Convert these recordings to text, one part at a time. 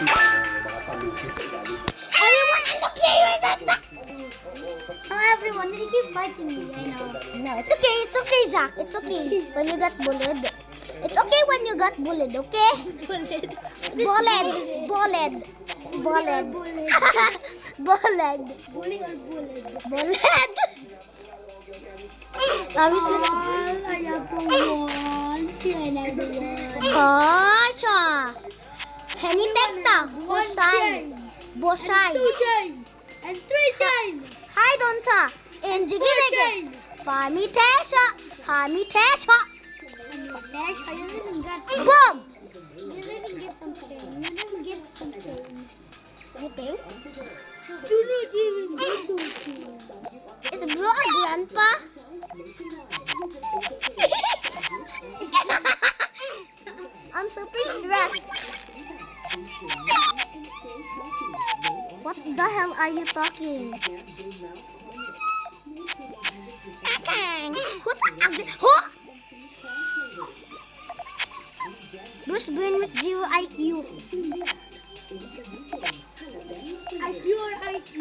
Everyone in the player is attack. Oh, everyone, they keep fighting me. I know. No, it's okay. It's okay, Zach. It's okay. When you got bullied. It's okay when you got bullied, okay? Bullied. Bullied. Bullied. Bullied. Bullied. Bullied or bullied? Bullied. Kasha. Henny tekta. Bosai. Bosai. 2 chain and 3 chain. Hi, Donta. And Jiggy Fami Tesha. Fami Tesha. Boom. You didn't get some chain. You didn't get some chain. You think? You didn't even get some chain. Is bro a grandpa? I'm super stressed. What the hell are you talking? What's ugly? Huh? Bruce Wayne with 0 IQ. IQ or IQ?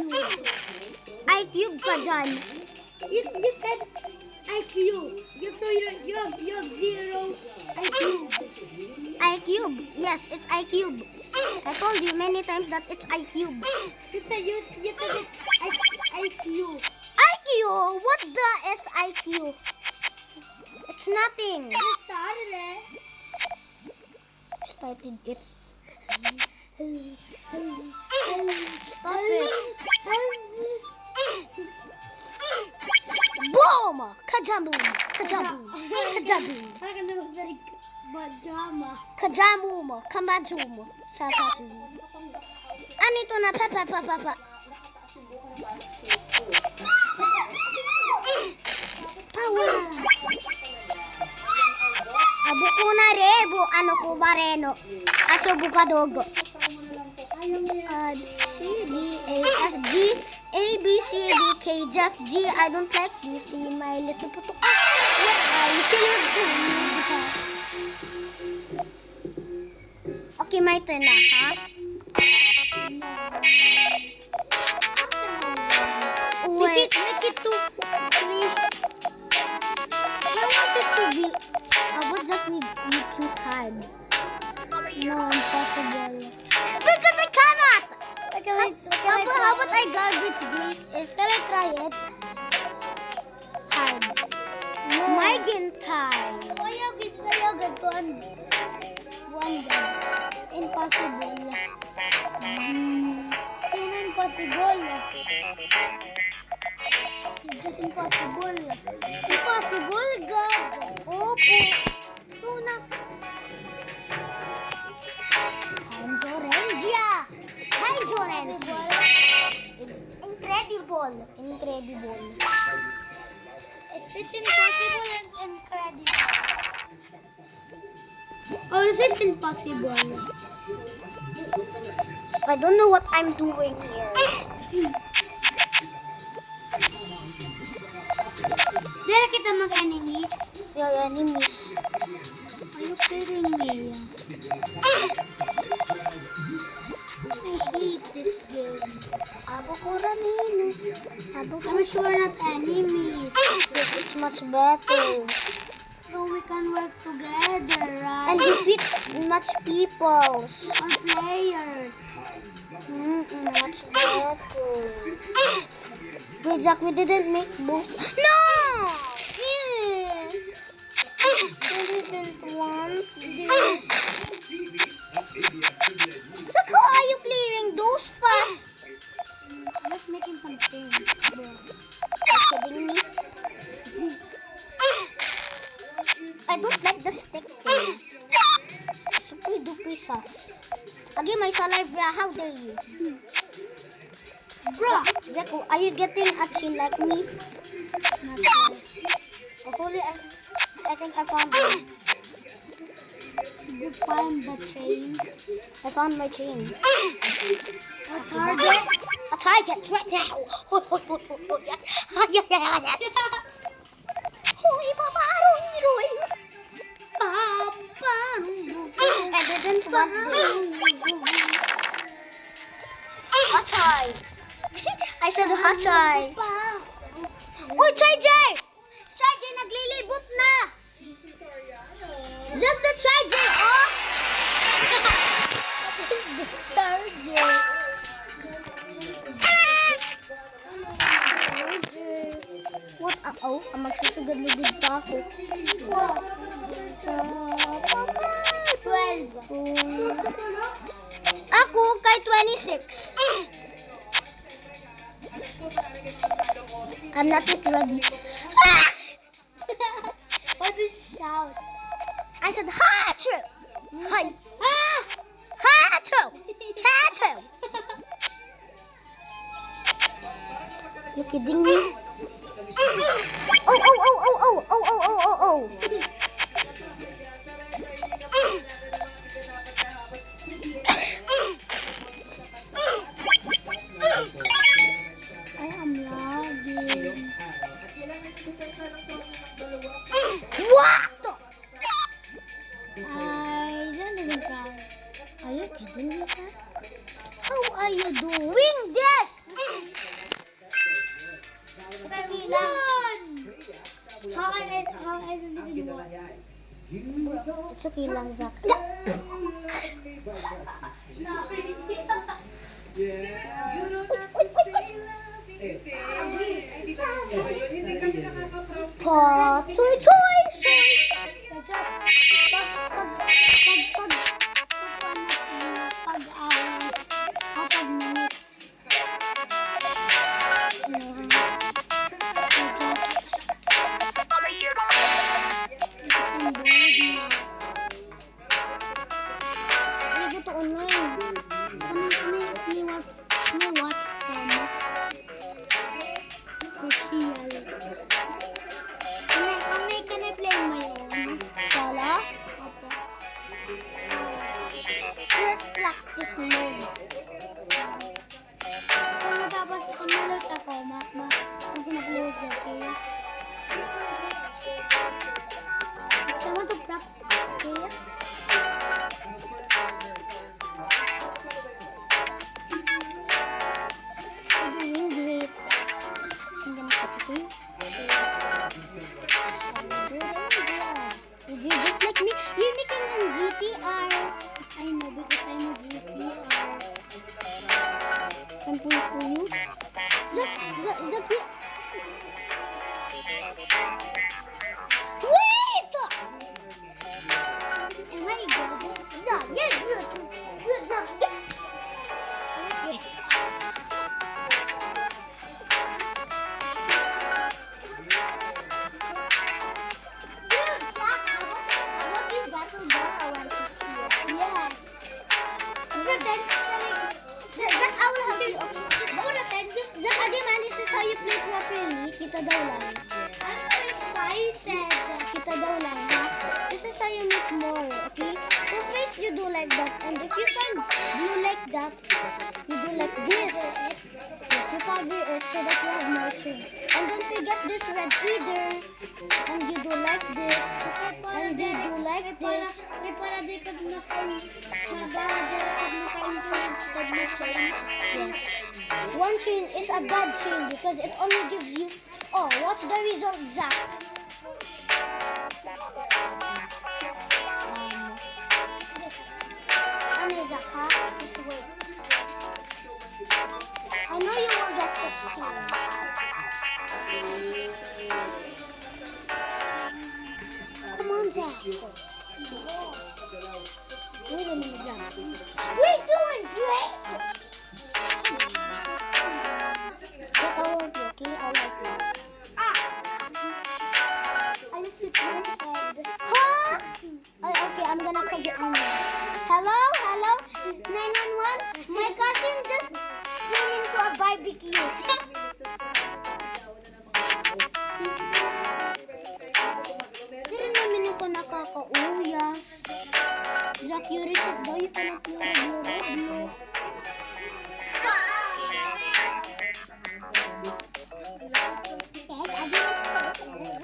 IQ ka dyan. You said IQ. You have 0 IQ. IQ. Yes, it's IQ. I told you many times that it's IQ. You said it's IQ. IQ? What the is IQ? It's nothing. You started it. Started it. Stop it. Boom! Kajaboom! Kajaboom! Kajaboom! Parang nabalik pajama. Kajaboom! Kamajoom! Sakajoom! Anito na papa papa papa. Power! Abo ko na rebo. Ano ko bareno? Aso bukadogo. C, D, A, F, G, A, B, C, D, K, Jeff, G. I don't like you. See my little puto. What are you doing? Okay, my turn na, ha? Wait. Make it 2, 3. I want it to be. What that we choose hard? No, impossible. Because I cannot. How about I garbage this? Can I try it? Hard. No. My time. Sayagad ko one day. Impossible. Sino impossible? It's just impossible. Impossible, God. Opo. Tuna. Hanjorengia. Hanjorengia. Incredible. Incredible. It's impossible and incredible. Or is it impossible? I don't know what I'm doing here. Dara kita mag-enemies? Your enemies. Are you kidding me? I hate this game. Abo ko ranino. Abo ko. I wish we were not enemies. Yes, it's much better. So we can work together, right? And defeat much peoples. Or players. Much better. Wait, Jack, we didn't make boosts. No! Yeah. I didn't want this. So how are you clearing those fast? Just making some things, bro. Are you kidding me? I don't like the stick thing. Super duper sus. Again, my saliva, how dare you? Bro, Jacko, are you getting a chin like me? Not yet. Oh, holy, I think I found it. Did you find the chain? I found my chain. A target? A target right now. Hoy, Papa, Roy. Papa, I didn't want this. Hachay. I said Hachay. Uy, JJ! JJ, naglilibot na! Is that the JJ, oh? JJ. What? Oh, magsusugad-lugod pa ako. 12. Ako kay 26. I'm not yet ready. Ah! What did you shout? I said, Hachu! Hi! Ah! Hachu! Hachu! You kidding me? Oh, oh, oh, oh, oh, oh, oh, oh, oh, oh. I am lagging. What? I don't even try. Are you kidding me, sir? How are you doing this? How I don't even know. It's okay lang, Zach. Pa, choy, choy, choy. Can I play my own? Sala? Opo. Let's practice mode. Kung matapos umalos ako, mag-play with the game. So I want to practice. I'm doing great. I'm gonna copy. Did you just like me? You're making on GTR. I know because I'm a GTR. Sample for you. Zach, wait! Am I good? Yeah, yes, good. Good, no. Good, Zach. I want this battle ball. I want to see it. Yes. Pretend. Zach, I will help you. Ako pretend. Zach, Adiman, this is how you play properly. Kita daw lang. I'm so excited. Kita daw lang, ha? This is how you make more, okay? So first you do like that, and if you find blue like that, you do like this. Yes, you cover it so that you have more change. And don't forget this red feeder, and you do like this, and you do like this. May para di ka naka-influence pag may change. Yes. One chain is a bad chain because it only gives you. Oh, what's the result, Zach? Ano, Zach, ha? Just wait. I know you will get 16. Come on, Zach. Wait a minute, Zach. We're doing great! But I won't be, okay? I'll let you. I just hit my head. Huh? Oh, okay, I'm gonna call the ambulance. Hello? Hello? 911? My cousin just went into a barbecue. Pero namin ako nakakauyas. Jack, you reset daw. You cannot play Roblox. Yes, I do want to play.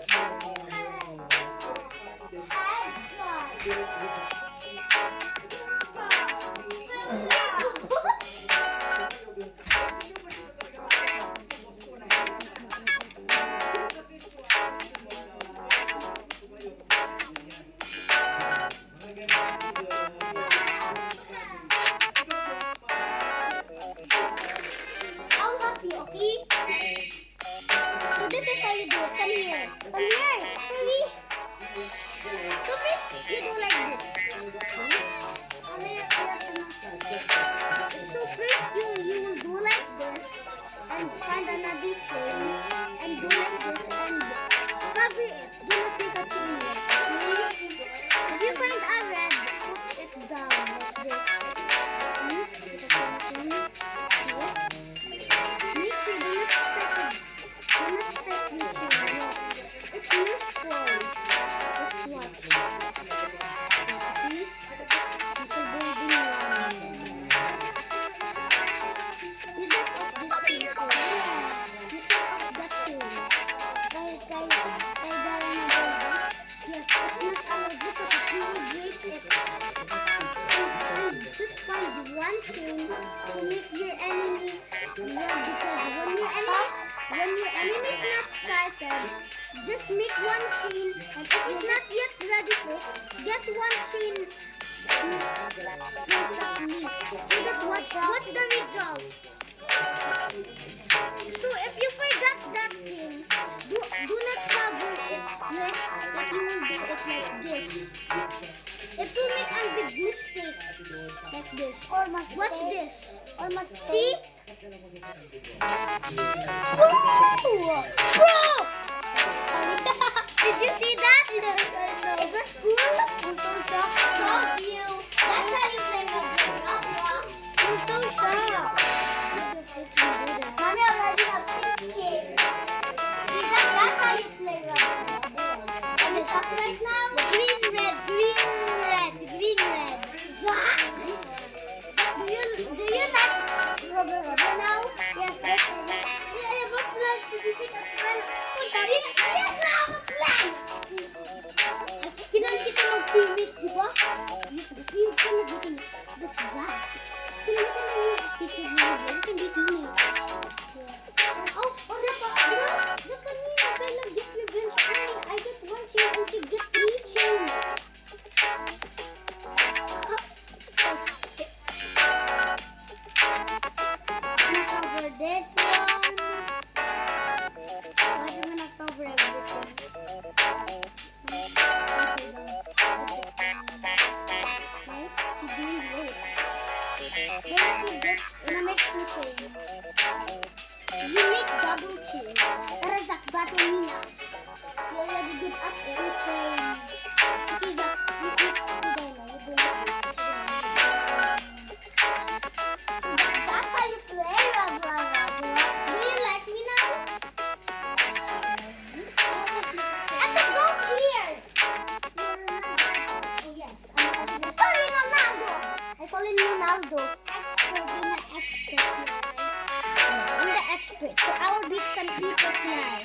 hold one chain to make your enemy red, because when your enemy is not started, just make one chain, and if it's not yet ready first, get one chain perfectly. So that what's the result? So if you forgot that thing, do not cover it like you will do it like this. It will make a big mistake like this. Watch this. See? Bro! Did you see that? It was cool. I'm so shocked. Told you. That's how you play Roblox. I'm so shocked. Mommy already have 6 kids. See that? That's how you play Roblox. And it's up right now. Green, red, green, red, green, red. Zach! Do you like Roblox now? Yes, I do. Yeah, I have a plan to visit a friend. Yes, I have a plan! Kailangan kita mag-teammate, di ba? Yes, but ka nag-teammate. But Zach, kailangan kita mag-teammate. Oh, Zach, kanina ka nag-get revenge. I got 1 chain and she get 3 chain. Cover this one. Why do we not cover everything? Right? He's doing great. Then if you get, gonna make 2 chains. You make double chains. Tara, Zach, battle me now. You're already good at 2 chains. Okay, Zach, you go now. You do like this. That's how you play Roblox. Do you like me now? And the goal cleared. Oh yes, sorry, Ronaldo. I call him Ronaldo. Expert, you're not expert. Yes, I'm the expert, so I will beat some people now.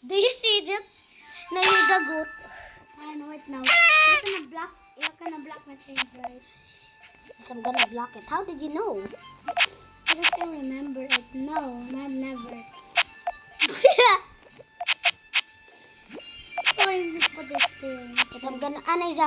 Do you see that? Naigagot. I know it now. You're gonna block my change, right? Yes, I'm gonna block it. How did you know? Because I remember it. No, not never. Sorry, put this thing. I'm gonna, Anay, Zach,